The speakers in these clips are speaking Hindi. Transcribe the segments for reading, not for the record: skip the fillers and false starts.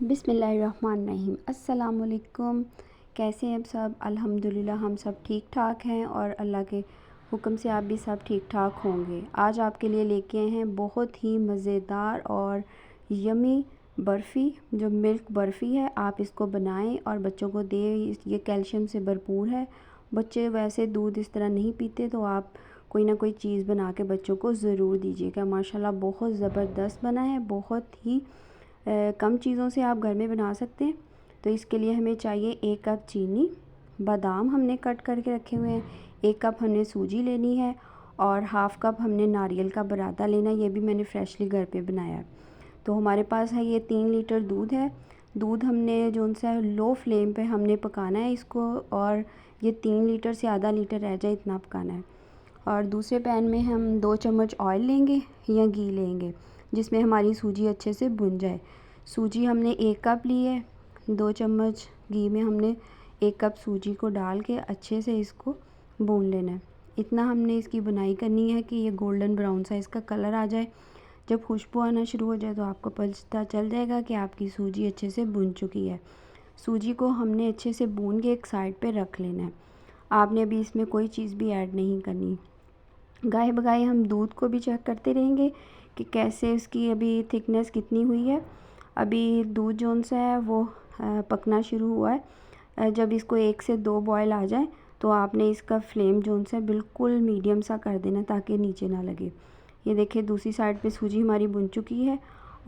बिस्मिल्लाहिर्रहमानिर्रहीम। अस्सलाम वालेकुम। कैसे हैं आप सब? अल्हम्दुलिल्लाह हम सब ठीक ठाक हैं और अल्लाह के हुक्म से आप भी सब ठीक ठाक होंगे। आज आपके लिए लेके आए हैं बहुत ही मज़ेदार और यमी बर्फ़ी, जो मिल्क बर्फ़ी है। आप इसको बनाएं और बच्चों को दें। ये कैल्शियम से भरपूर है। बच्चे वैसे दूध इस तरह नहीं पीते, तो आप कोई ना कोई चीज़ बना के बच्चों को ज़रूर दीजिएगा। माशाल्लाह बहुत ज़बरदस्त बना है। बहुत ही कम चीज़ों से आप घर में बना सकते हैं। तो इसके लिए हमें चाहिए 1 कप चीनी, बादाम हमने कट करके रखे हुए हैं, 1 कप हमने सूजी लेनी है और हाफ़ कप हमने नारियल का बुरादा लेना है। ये भी मैंने फ्रेशली घर पे बनाया है। तो हमारे पास है ये 3 लीटर दूध है। दूध हमने जो सा लो फ्लेम पे हमने पकाना है इसको, और ये 3 लीटर से आधा लीटर रह जाए इतना पकाना है। और दूसरे पैन में हम 2 चम्मच ऑयल लेंगे या घी लेंगे, जिसमें हमारी सूजी अच्छे से भुन जाए। सूजी हमने 1 कप ली है। 2 चम्मच घी में हमने 1 कप सूजी को डाल के अच्छे से इसको भून लेना है। इतना हमने इसकी बुनाई करनी है कि ये गोल्डन ब्राउन सा इसका कलर आ जाए। जब खुशबू आना शुरू हो जाए तो आपको पता चल जाएगा कि आपकी सूजी अच्छे से भुन चुकी है। सूजी को हमने अच्छे से भून के एक साइड पे रख लेना है। आपने अभी इसमें कोई चीज़ भी ऐड नहीं करनी। गाहे बगाहे हम दूध को भी चेक करते रहेंगे कि कैसे इसकी अभी थिकनेस कितनी हुई है। अभी दूध जोन सा है वो पकना शुरू हुआ है। जब इसको 1 से 2 बॉयल आ जाए तो आपने इसका फ्लेम जोन सा बिल्कुल मीडियम सा कर देना ताकि नीचे ना लगे। ये देखिए दूसरी साइड पे सूजी हमारी भुन चुकी है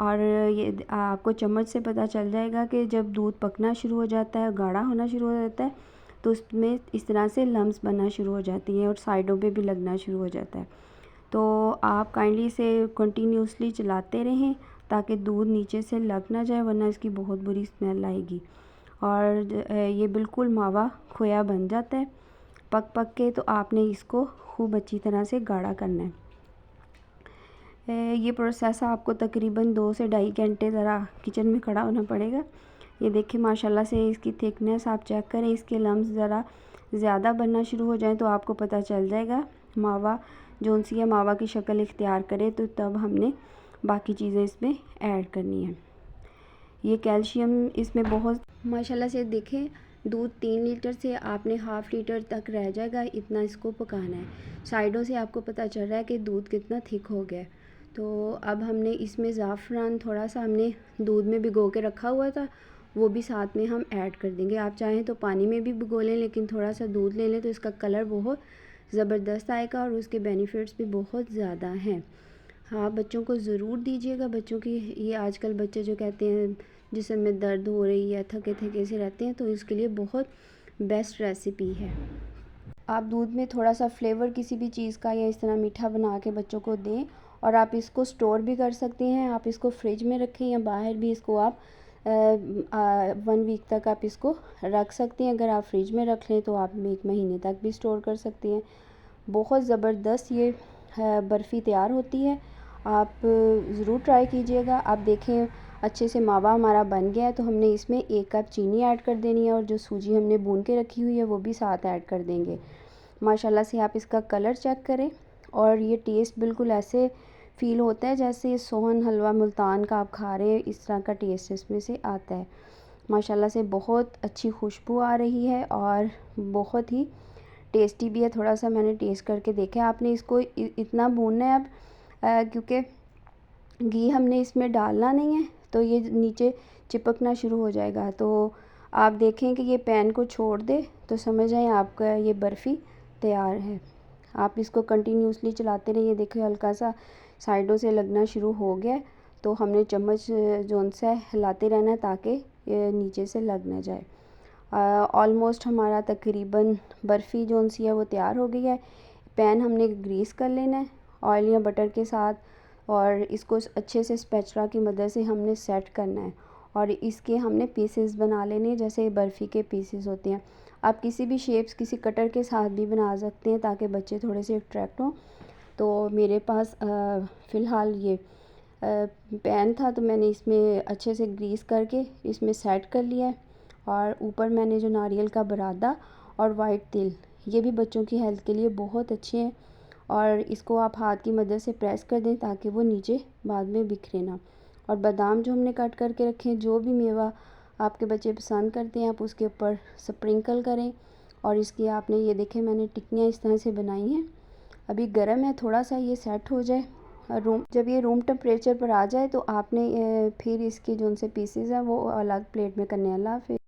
और ये आपको चम्मच से पता चल जाएगा कि जब दूध पकना शुरू हो जाता है, गाढ़ा होना शुरू हो जाता है, तो उसमें इस तरह से लम्स बनना शुरू हो जाती हैं और साइडों पे भी लगना शुरू हो जाता है। तो आप काइंडली इसे कंटिन्यूसली चलाते रहें ताकि दूध नीचे से लग ना जाए, वरना इसकी बहुत बुरी स्मेल आएगी। और ये बिल्कुल मावा खोया बन जाता है पक पक के। तो आपने इसको खूब अच्छी तरह से गाढ़ा करना है। ये प्रोसेस आपको तकरीबन 2 से ढाई घंटे ज़रा किचन में खड़ा होना पड़ेगा। ये देखिए माशाल्लाह से इसकी थिकनेस आप चेक करें। इसके लम्स ज़रा ज़्यादा बनना शुरू हो जाए तो आपको पता चल जाएगा मावा जोन सी है मावा की शक्ल इख्तियार करे, तो तब हमने बाकी चीज़ें इसमें ऐड करनी है। ये कैल्शियम इसमें बहुत माशाल्लाह से देखें। दूध 3 लीटर से आपने हाफ़ लीटर तक रह जाएगा, इतना इसको पकाना है। साइडों से आपको पता चल रहा है कि दूध कितना थिक हो गया है। तो अब हमने इसमें ज़ाफ़रान थोड़ा सा हमने दूध में भिगो के रखा हुआ था, वो भी साथ में हम ऐड कर देंगे। आप चाहें तो पानी में भी भिगो लें, लेकिन थोड़ा सा दूध ले लें तो इसका कलर बहुत ज़बरदस्त आएगा और उसके बेनिफिट्स भी बहुत ज़्यादा हैं। हाँ, बच्चों को ज़रूर दीजिएगा। बच्चों की ये आजकल बच्चे जो कहते हैं जिस्म में दर्द हो रही है, थके थके से रहते हैं, तो इसके लिए बहुत बेस्ट रेसिपी है। आप दूध में थोड़ा सा फ्लेवर किसी भी चीज़ का या इस तरह मीठा बना के बच्चों को दें। और आप इसको स्टोर भी कर सकते हैं। आप इसको फ्रिज में रखें या बाहर भी इसको आप 1 वीक तक आप इसको रख सकते हैं। अगर आप फ्रिज में रख लें तो आप 1 महीने तक भी स्टोर कर सकते हैं। बहुत ज़बरदस्त ये बर्फ़ी तैयार होती है। आप ज़रूर ट्राई कीजिएगा। आप देखें अच्छे से मावा हमारा बन गया है, तो हमने इसमें 1 कप चीनी ऐड कर देनी है और जो सूजी हमने भून के रखी हुई है वो भी साथ ऐड कर देंगे। माशाल्लाह से आप इसका कलर चेक करें और ये टेस्ट बिल्कुल ऐसे फ़ील होता है जैसे सोहन हलवा मुल्तान का आप खा रहे हैं, इस तरह का टेस्ट इसमें से आता है। माशाल्लाह से बहुत अच्छी खुशबू आ रही है और बहुत ही टेस्टी भी है। थोड़ा सा मैंने टेस्ट करके देखा है। आपने इसको इतना भूनना है अब, क्योंकि घी हमने इसमें डालना नहीं है तो ये नीचे चिपकना शुरू हो जाएगा। तो आप देखें कि ये पैन को छोड़ दे तो समझ आए आपका ये बर्फ़ी तैयार है। आप इसको कंटिन्यूसली चलाते रहिए। देखिए हल्का सा साइडों से लगना शुरू हो गया, तो हमने चम्मच जोन सा हिलाते रहना है ताकि ये नीचे से लग ना जाए। ऑलमोस्ट हमारा तकरीबन बर्फ़ी जोन सी है वो तैयार हो गई है। पैन हमने ग्रीस कर लेना है ऑयल या बटर के साथ, और इसको अच्छे से स्पैचुला की मदद से हमने सेट करना है और इसके हमने पीसेस बना लेने हैं जैसे बर्फ़ी के पीसेस होते हैं। आप किसी भी शेप्स किसी कटर के साथ भी बना सकते हैं ताकि बच्चे थोड़े से अट्रैक्ट हों। तो मेरे पास फ़िलहाल ये पैन था, तो मैंने इसमें अच्छे से ग्रीस करके इसमें सेट कर लिया है। और ऊपर मैंने जो नारियल का बुरादा और वाइट तिल, ये भी बच्चों की हेल्थ के लिए बहुत अच्छे हैं, और इसको आप हाथ की मदद से प्रेस कर दें ताकि वो नीचे बाद में बिखरे ना। और बादाम जो हमने कट करके रखे हैं, जो भी मेवा आपके बच्चे पसंद करते हैं आप उसके ऊपर स्प्रिंकल करें। और इसकी आपने ये देखें मैंने टिक्कियाँ इस तरह से बनाई हैं। अभी गर्म है, थोड़ा सा ये सेट हो जाए, जब ये रूम टेम्परेचर पर आ जाए तो आपने फिर इसके जो उनसे पीसेस हैं वो अलग प्लेट में करने। अल्लाह हाफ़िज़।